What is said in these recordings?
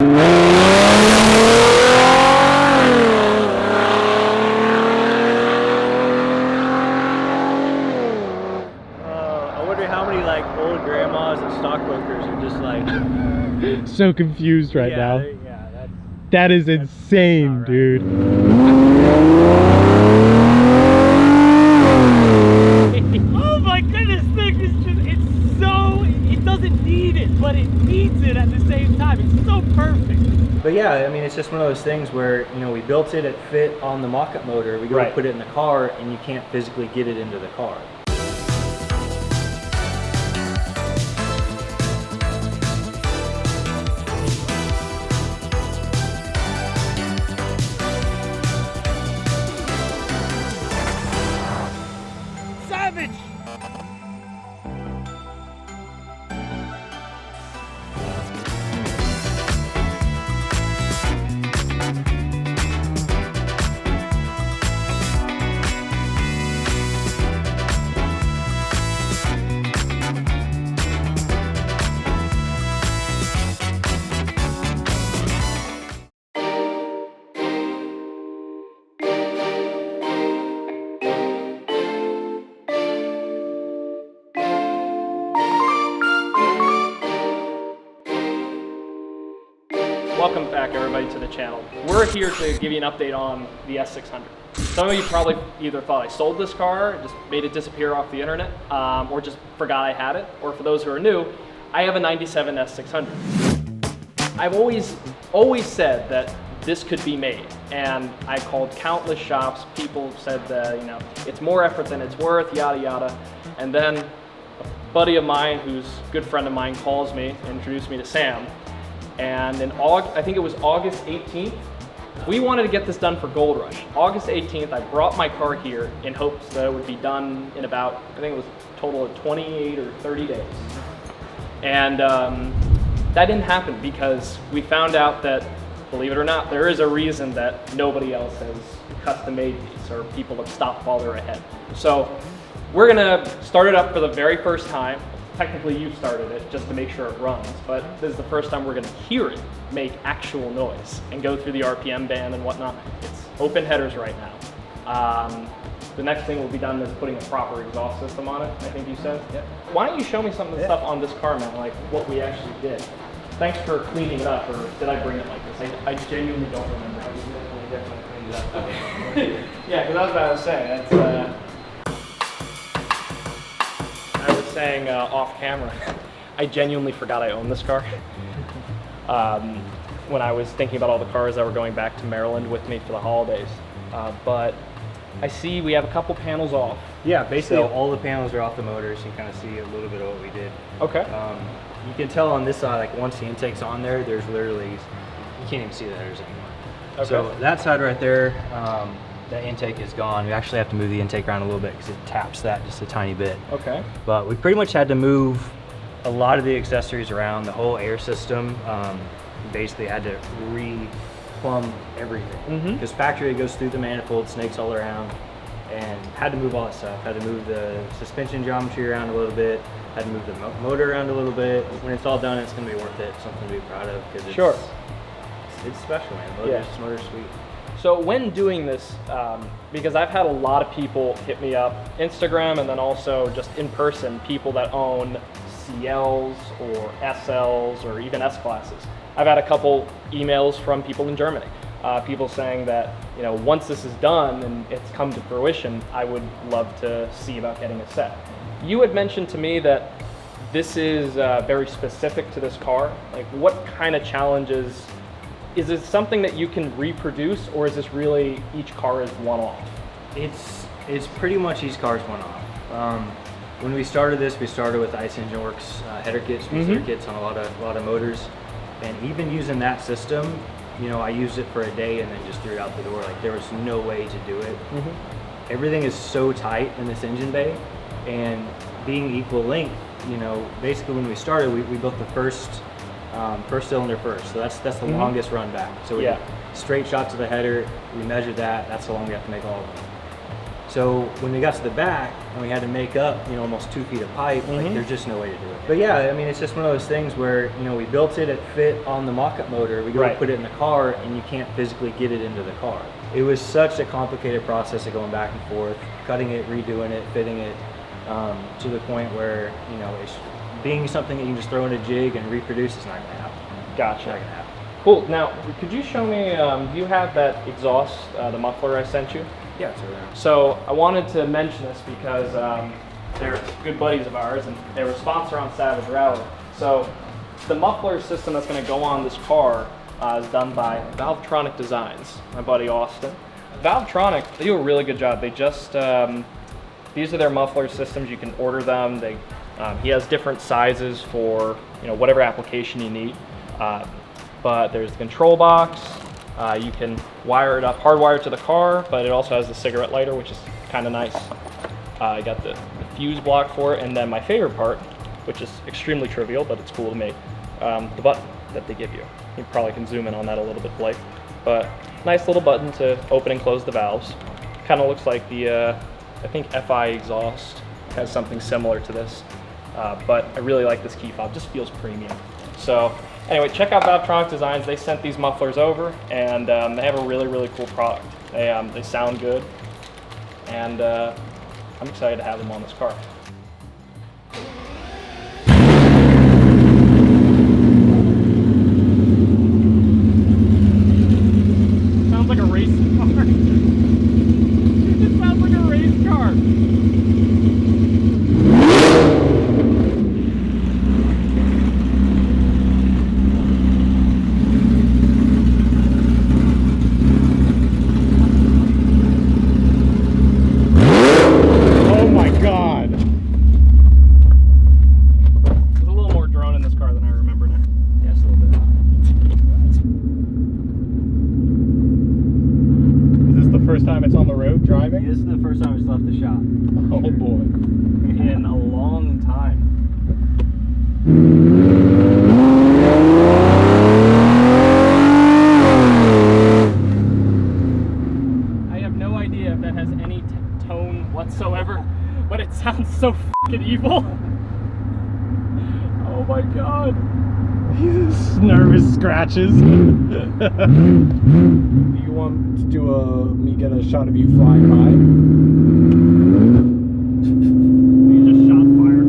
I wonder how many like old grandmas and stockbrokers are just like so confused right now. Yeah, that is insane, right. dude. Oh my goodness, thing is just, it's so, it doesn't need it, but it needs it at the same time. It's so perfect. But yeah, I mean, it's just one of those things where, you know, we built it, it fit on the mock-up motor. We go to put it in the car and you can't physically get it into the car. Savage! Welcome back, everybody, to the channel. We're here to give you an update on the S600. Some of you probably either thought I sold this car, just made it disappear off the internet, or just forgot I had it, or for those who are new, I have a 97 S600. I've always said that this could be made, and I called countless shops. People said that, you know, it's more effort than it's worth, yada yada. And then a buddy of mine, who's a good friend of mine, calls me and introduced me to Sam. And in August, I think it was August 18th, we wanted to get this done for Gold Rush. August 18th, I brought my car here in hopes that it would be done in about, I think it was a total of 28 or 30 days. And that didn't happen because we found out that, believe it or not, there is a reason that nobody else has custom made these, or people have stopped while they're ahead. So we're gonna start it up for the very first time. Technically you started it just to make sure it runs, but this is the first time we're gonna hear it make actual noise and go through the RPM band and whatnot. It's open headers right now. The next thing will be done is putting a proper exhaust system on it, I think you said. Yeah. Why don't you show me some of the stuff on this car, man, like what we actually did. Thanks for cleaning it up, or did I bring it like this? I genuinely don't remember. I definitely cleaned it up. Okay. Yeah, because I was about to say, that's, I was saying off camera, I genuinely forgot I owned this car. When I was thinking about all the cars that were going back to Maryland with me for the holidays. But I see we have a couple panels off. Yeah, basically all the panels are off the motor, so you kind of see a little bit of what we did. Okay. You can tell on this side, like once the intake's on there, there's literally, you can't even see the headers anymore. Okay. So that side right there, that intake is gone. We actually have to move the intake around a little bit because it taps that just a tiny bit. Okay. But we pretty much had to move a lot of the accessories around, the whole air system. Basically had to re-plumb everything. Because factory, it goes through the manifold, snakes all around, and had to move all that stuff. Had to move the suspension geometry around a little bit, had to move the motor around a little bit. When it's all done, it's going to be worth it, something to be proud of, because it's special, man. Motor's sweet. So when doing this, because I've had a lot of people hit me up, Instagram, and then also just in person, people that own CLs or SLs or even S-classes. I've had a couple emails from people in Germany, people saying that, you know, once this is done and it's come to fruition, I would love to see about getting a set. You had mentioned to me that this is very specific to this car. Like, what kind of challenges? Is this something that you can reproduce, or is this really each car is one-off? It's pretty much each car is one-off. When we started this, we started with Ice Engine Works header kits, header kits on a lot of motors, and even using that system, you know, I used it for a day and then just threw it out the door. Like, there was no way to do it. Everything is so tight in this engine bay, and being equal length, you know, basically when we started, we built the first cylinder first, so that's the longest run back. So we straight shot to the header, we measured that, that's how long we have to make all of them. So when we got to the back and we had to make up, you know, almost 2 feet of pipe, like there's just no way to do it. But yeah, I mean, it's just one of those things where, you know, we built it fit on the mock-up motor. We go to put it in the car and you can't physically get it into the car. It was such a complicated process of going back and forth, cutting it, redoing it, fitting it, to the point where, you know, it's being something that you can just throw in a jig and reproduce is not going to happen. Gotcha. Not going to happen. Cool. Now, could you show me, do you have that exhaust, the muffler I sent you? Yeah, it's around. So I wanted to mention this because they're good buddies of ours and they were a sponsor on Savage Rally. So the muffler system that's going to go on this car is done by Valvetronic Designs, my buddy Austin. Valvetronic, they do a really good job. They just, these are their muffler systems. You can order them. He has different sizes for, you know, whatever application you need. But there's the control box. You can wire it up, hardwire it to the car, but it also has the cigarette lighter, which is kind of nice. I got the fuse block for it, and then my favorite part, which is extremely trivial, but it's cool to me, the button that they give you. You probably can zoom in on that a little bit, Blake. But nice little button to open and close the valves. Kind of looks like the, I think FI exhaust has something similar to this. But I really like this key fob, just feels premium. So anyway, check out Valvetronic Designs. They sent these mufflers over, and they have a really, really cool product. They sound good, and I'm excited to have them on this car. Sounds like a race car. It sounds like a race car. First time it's on the road driving? This is the first time it's left the shop. Oh boy. In a long time. I have no idea if that has any tone whatsoever, but it sounds so fucking evil. Oh my god. Nervous scratches. Do you want to do me get a shot of you flying by? You just shot fire.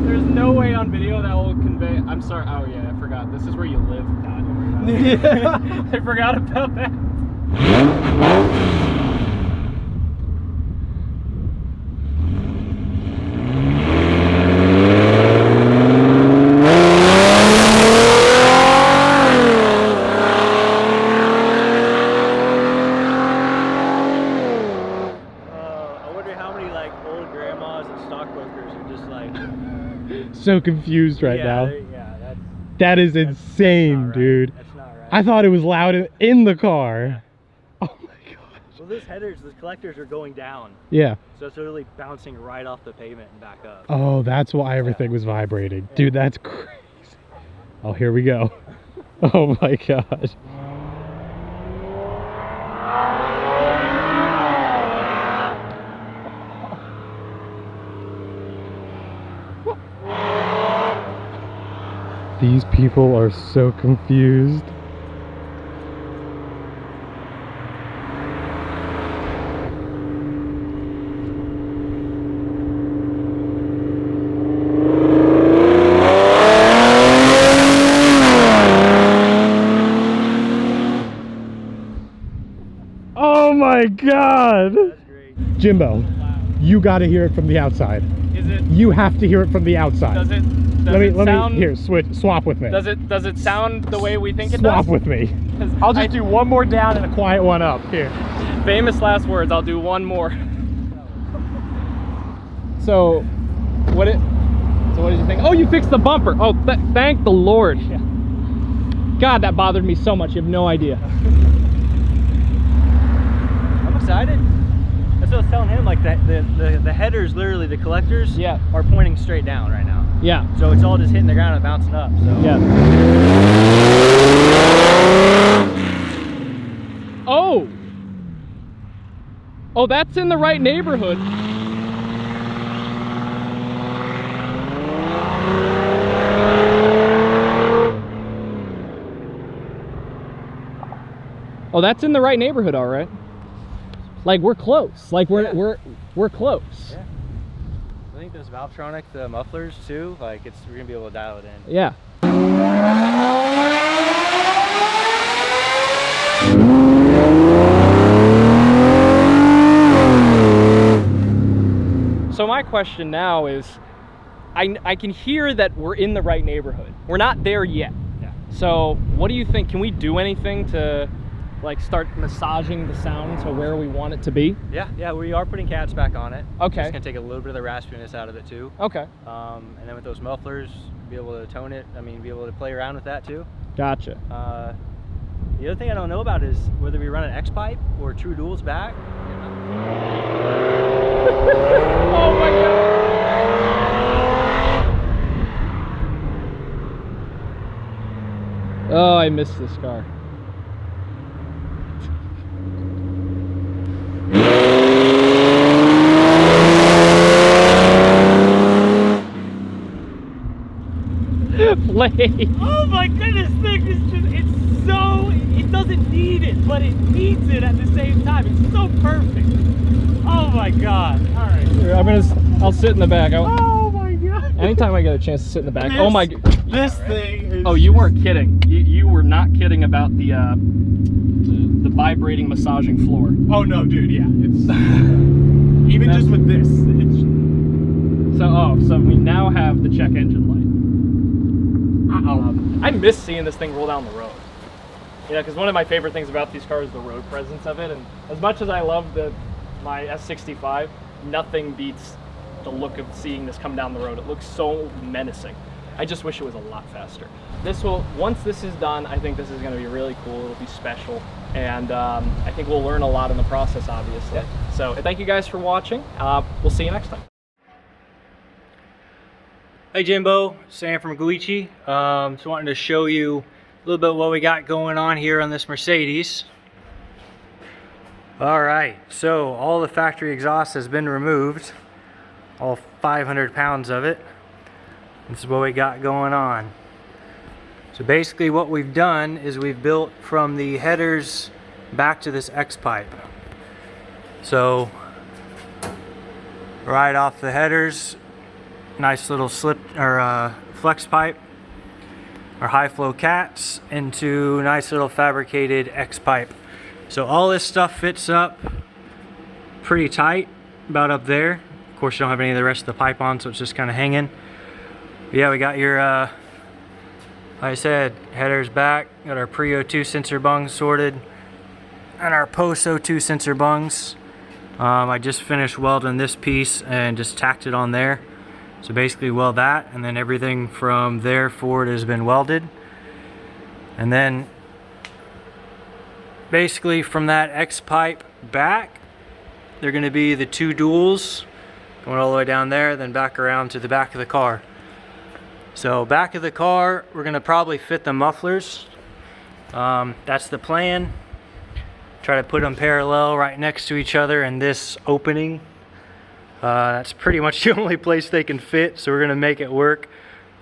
There's no way on video that will convey. I'm sorry. Oh yeah, I forgot. This is where you live. God, I forgot about that. So confused right now. Yeah, that is insane, right. dude. That's not right. I thought it was loud in the car. Yeah. Oh my god. Well, those headers, the collectors are going down. Yeah. So it's literally bouncing right off the pavement and back up. Oh, that's why everything was vibrating. Yeah. Dude, that's crazy. Oh, here we go. Oh my god. These people are so confused. Oh my god! That's great. Jimbo, you gotta hear it from the outside. Is it? You have to hear it from the outside. Does it? Let me here, swap with me. Does it sound the way we think it Swap does? with me. I'll just do one more down and a quiet one up. Here. Famous last words. I'll do one more. So what did you think? Oh, you fixed the bumper. Oh, thank the Lord. Yeah. God, that bothered me so much. You have no idea. I'm excited. That's what I was telling him. Like the headers, literally the collectors, Yeah. are pointing straight down right now. Yeah. So it's all just hitting the ground and bouncing up. So Yeah. Oh. Oh, that's in the right neighborhood. Oh, that's in the right neighborhood, all right. Like we're close. Like we're close. Yeah. I think those Valvetronic, the mufflers too. Like we're gonna be able to dial it in. Yeah. So my question now is, I can hear that we're in the right neighborhood. We're not there yet. Yeah. So what do you think? Can we do anything to like start massaging the sound to where we want it to be? Yeah, we are putting cats back on it. Okay. It's gonna take a little bit of the raspiness out of it too. Okay. And then with those mufflers, be able to tone it. I mean, be able to play around with that too. Gotcha. The other thing I don't know about is whether we run an X pipe or true duals back. Oh my god. Oh, I missed this car. Play. Oh my goodness, thing is just, it's so, it doesn't need it, but it needs it at the same time. It's so perfect. Oh my god. All right. Here, I'll sit in the back. Oh my god. Anytime I get a chance to sit in the back. This, Oh my. This thing is. Oh, you weren't kidding. You were not kidding about the vibrating massaging floor. Oh no, dude, yeah. It's even just with this. It's, So we now have the check engine light. uh-oh. I miss seeing this thing roll down the road. You know, because one of my favorite things about these cars is the road presence of it. And as much as I love my S65, nothing beats the look of seeing this come down the road. It looks so menacing. I just wish it was a lot faster. Once this is done, I think this is going to be really cool. It'll be special. And I think we'll learn a lot in the process, obviously. Yeah. So thank you guys for watching. We'll see you next time. Hey Jimbo, Sam from Gooichi. Just wanting to show you a little bit what we got going on here on this Mercedes. Alright, so all the factory exhaust has been removed. All 500 pounds of it. This is what we got going on. So basically what we've done is we've built from the headers back to this X pipe. So right off the headers, nice little slip or flex pipe, our high flow cats into nice little fabricated X pipe. So all this stuff fits up pretty tight, about up there. Of course, you don't have any of the rest of the pipe on, so it's just kind of hanging. But yeah, we got your, like I said, headers back. Got our pre-O2 sensor bungs sorted, and our post-O2 sensor bungs. I just finished welding this piece and just tacked it on there. So basically weld that, and then everything from there forward has been welded. And then basically from that X pipe back, they're going to be the two duals going all the way down there, then back around to the back of the car. So back of the car, we're going to probably fit the mufflers. That's the plan. Try to put them parallel right next to each other in this opening. That's pretty much the only place they can fit, so we're gonna make it work.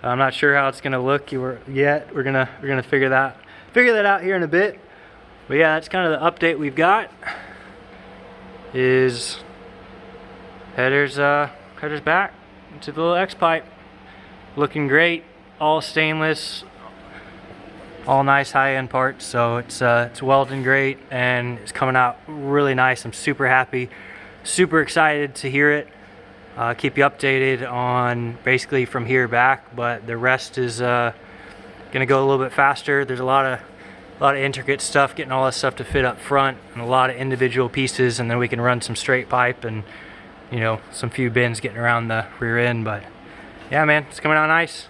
I'm not sure how it's gonna look yet. We're gonna figure that out here in a bit. But yeah, that's kind of the update we've got. Is headers back to the little X pipe, looking great, all stainless, all nice high-end parts. So it's welding great and it's coming out really nice. I'm super happy. Super excited to hear it. Keep you updated on basically from here back, but the rest is gonna go a little bit faster. There's a lot of intricate stuff, getting all this stuff to fit up front, and a lot of individual pieces, and then we can run some straight pipe and, you know, some few bins getting around the rear end. But yeah, man, it's coming out nice.